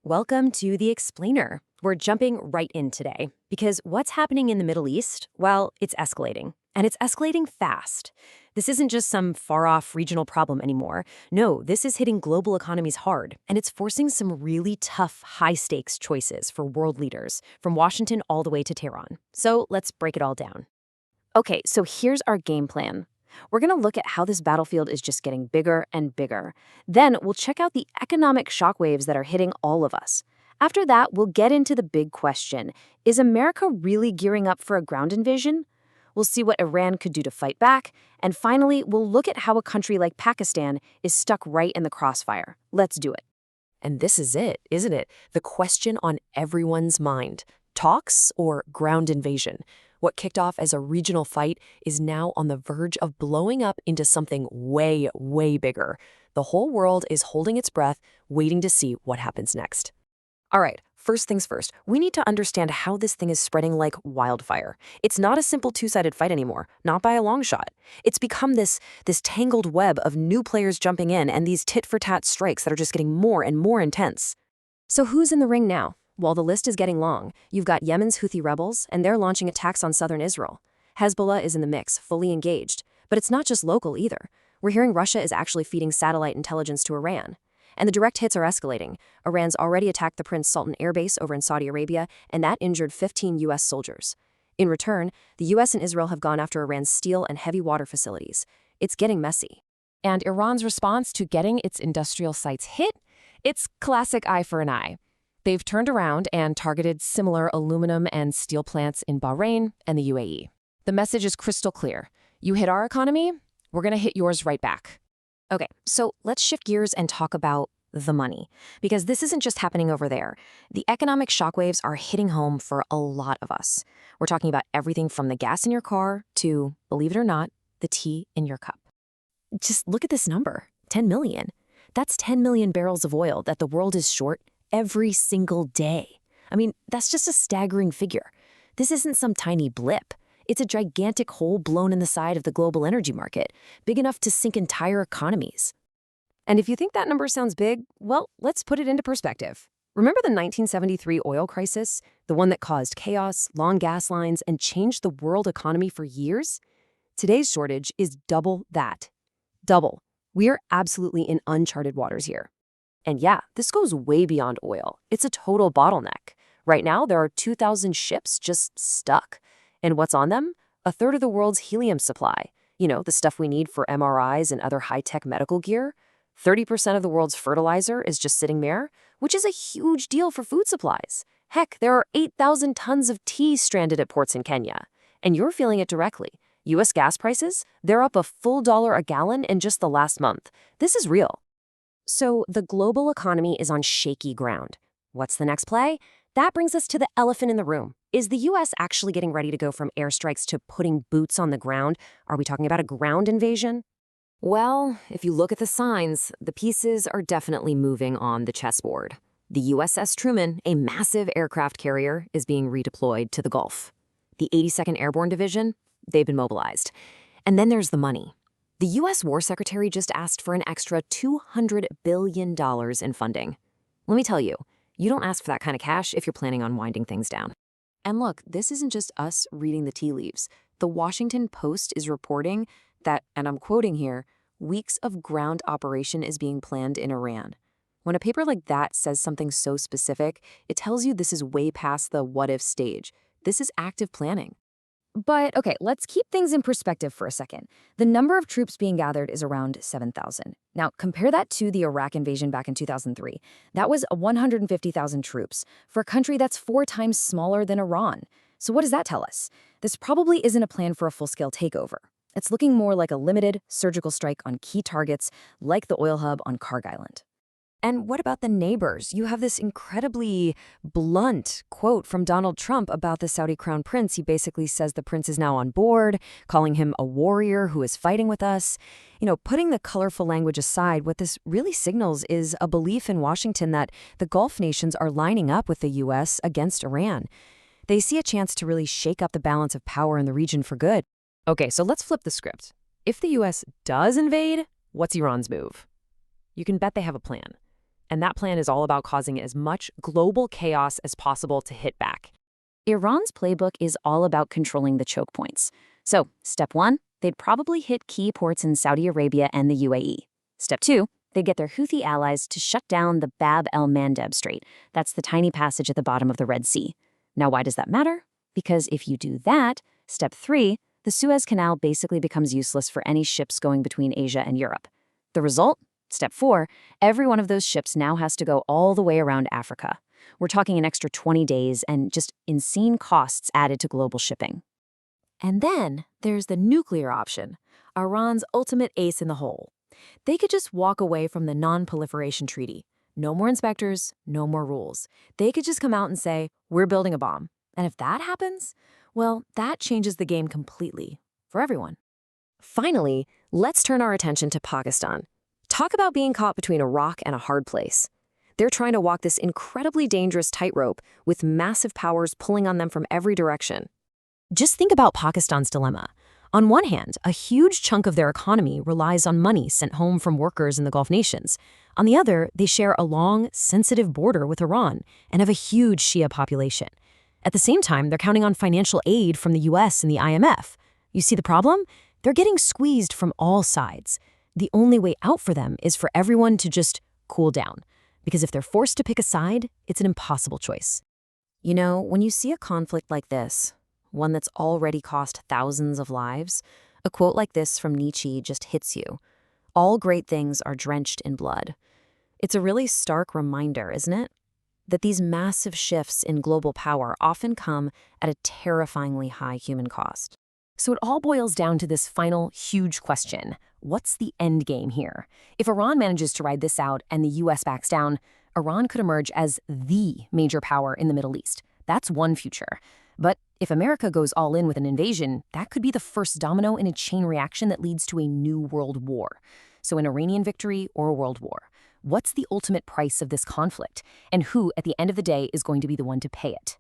Welcome to The Explainer. We're jumping right in today because what's happening in the Middle East, well, it's escalating. And it's escalating fast. This isn't just some far-off regional problem anymore. No, this is hitting global economies hard, and it's forcing some really tough, high-stakes choices for world leaders, from Washington all the way to Tehran. So let's break it all down. Okay, so here's our game plan. We're going to look at how this battlefield is just getting bigger and bigger. Then we'll check out the economic shockwaves that are hitting all of us. After that, we'll get into the big question. Is America really gearing up for a ground invasion? We'll see what Iran could do to fight back. And finally, we'll look at how a country like Pakistan is stuck right in the crossfire. Let's do it. And this is it, isn't it? The question on everyone's mind. Talks or ground invasion? What kicked off as a regional fight is now on the verge of blowing up into something way, way bigger. The whole world is holding its breath, waiting to see what happens next. All right, first things first, we need to understand how this thing is spreading like wildfire. It's not a simple two-sided fight anymore, not by a long shot. It's become this tangled web of new players jumping in and these tit-for-tat strikes that are just getting more and more intense. So who's in the ring now? Well, the list is getting long. You've got Yemen's Houthi rebels, and they're launching attacks on southern Israel. Hezbollah is in the mix, fully engaged. But it's not just local either. We're hearing Russia is actually feeding satellite intelligence to Iran. And the direct hits are escalating. Iran's already attacked the Prince Sultan Air Base over in Saudi Arabia, and that injured 15 U.S. soldiers. In return, the U.S. and Israel have gone after Iran's steel and heavy water facilities. It's getting messy. And Iran's response to getting its industrial sites hit? It's classic eye for an eye. They've turned around and targeted similar aluminum and steel plants in Bahrain and the UAE. The message is crystal clear. You hit our economy, we're going to hit yours right back. Okay, so let's shift gears and talk about the money, because this isn't just happening over there. The economic shockwaves are hitting home for a lot of us. We're talking about everything from the gas in your car to, believe it or not, the tea in your cup. Just look at this number, 10 million. That's 10 million barrels of oil that the world is short every single day. I mean, that's just a staggering figure. This isn't some tiny blip. It's a gigantic hole blown in the side of the global energy market, big enough to sink entire economies. And if you think that number sounds big, well, let's put it into perspective. Remember the 1973 oil crisis, the one that caused chaos, long gas lines, and changed the world economy for years? Today's shortage is double that. Double. We are absolutely in uncharted waters here. And yeah, this goes way beyond oil. It's a total bottleneck. Right now, there are 2,000 ships just stuck. And what's on them? A third of the world's helium supply. You know, the stuff we need for MRIs and other high-tech medical gear. 30% of the world's fertilizer is just sitting there, which is a huge deal for food supplies. Heck, there are 8,000 tons of tea stranded at ports in Kenya. And you're feeling it directly. U.S. gas prices, they're up a full $1 a gallon in just the last month. This is real. So the global economy is on shaky ground. What's the next play? That brings us to the elephant in the room. Is the U.S. actually getting ready to go from airstrikes to putting boots on the ground? Are we talking about a ground invasion? Well, if you look at the signs, the pieces are definitely moving on the chessboard. The USS Truman, a massive aircraft carrier, is being redeployed to the Gulf. The 82nd Airborne Division, they've been mobilized. And then there's the money. The U.S. War Secretary just asked for an extra $200 billion in funding. Let me tell you, you don't ask for that kind of cash if you're planning on winding things down. And look, this isn't just us reading the tea leaves. The Washington Post is reporting that, and I'm quoting here, weeks of ground operation is being planned in Iran. When a paper like that says something so specific, it tells you this is way past the what-if stage. This is active planning. But okay, let's keep things in perspective for a second. The number of troops being gathered is around 7,000. Now, compare that to the Iraq invasion back in 2003. That was 150,000 troops for a country that's 4 times smaller than Iran. So what does that tell us? This probably isn't a plan for a full-scale takeover. It's looking more like a limited surgical strike on key targets like the oil hub on Karg Island. And what about the neighbors? You have this incredibly blunt quote from Donald Trump about the Saudi crown prince. He basically says the prince is now on board, calling him a warrior who is fighting with us. You know, putting the colorful language aside, what this really signals is a belief in Washington that the Gulf nations are lining up with the U.S. against Iran. They see a chance to really shake up the balance of power in the region for good. Okay, so let's flip the script. If the U.S. does invade, what's Iran's move? You can bet they have a plan. And that plan is all about causing as much global chaos as possible to hit back. Iran's playbook is all about controlling the choke points. So, step 1, they'd probably hit key ports in Saudi Arabia and the UAE. Step 2, they'd get their Houthi allies to shut down the Bab el-Mandeb Strait. That's the tiny passage at the bottom of the Red Sea. Now, why does that matter? Because if you do that, step 3, the Suez Canal basically becomes useless for any ships going between Asia and Europe. The result? Step 4, every one of those ships now has to go all the way around Africa. We're talking an extra 20 days and just insane costs added to global shipping. And then there's the nuclear option, Iran's ultimate ace in the hole. They could just walk away from the non-proliferation treaty. No more inspectors, no more rules. They could just come out and say, we're building a bomb. And if that happens, well, that changes the game completely for everyone. Finally, let's turn our attention to Pakistan. Talk about being caught between a rock and a hard place. They're trying to walk this incredibly dangerous tightrope with massive powers pulling on them from every direction. Just think about Pakistan's dilemma. On one hand, a huge chunk of their economy relies on money sent home from workers in the Gulf nations. On the other, they share a long, sensitive border with Iran and have a huge Shia population. At the same time, they're counting on financial aid from the US and the IMF. You see the problem? They're getting squeezed from all sides. The only way out for them is for everyone to just cool down. Because if they're forced to pick a side, it's an impossible choice. You know, when you see a conflict like this, one that's already cost thousands of lives, a quote like this from Nietzsche just hits you. All great things are drenched in blood. It's a really stark reminder, isn't it? That these massive shifts in global power often come at a terrifyingly high human cost. So it all boils down to this final huge question. What's the end game here? If Iran manages to ride this out and the US backs down, Iran could emerge as the major power in the Middle East. That's one future. But if America goes all in with an invasion, that could be the first domino in a chain reaction that leads to a new world war. So an Iranian victory or a world war. What's the ultimate price of this conflict? And who, at the end of the day, is going to be the one to pay it?